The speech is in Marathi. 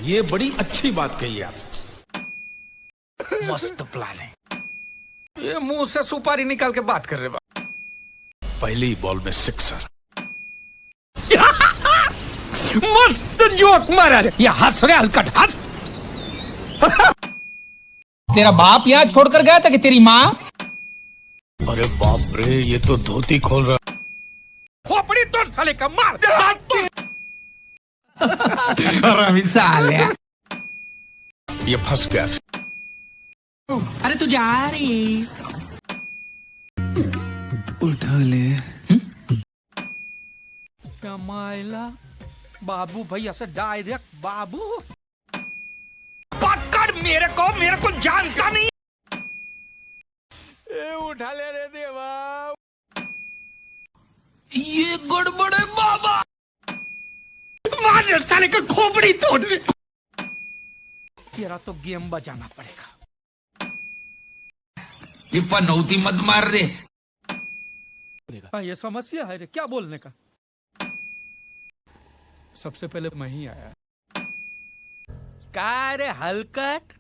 ये बड़ी अच्छी बात कही आप। मस्त प्लान है। ये मुंह से सुपारी निकाल के बात कर रहे बा। पहली बॉल में सिक्सर। मस्त जोक मारा रे। ये हंस रे हलकट हंस। तेरा बाप यहाँ छोड़कर गया था कि तेरी माँ? अरे बाप रे, ये तो धोती खोल रहा। खोपड़ी तोड़ साले का, मार साले। ये फंस गया। अरे तू जा रही। उठा ले। मायला बाबू भैया से डायरेक्ट बाबू। पकड़ मेरे को जानता नहीं। उठा ले रे देवा। ये गड़बड़ है बाबा। मार साले का खोपड़ी तोड़ रे। तेरा तो गेम बजाना पड़ेगा। ये पनौती मत मार रे। ये समस्या है रे, क्या बोलने का। सबसे पहले मैं ही आया। का रे हलकट।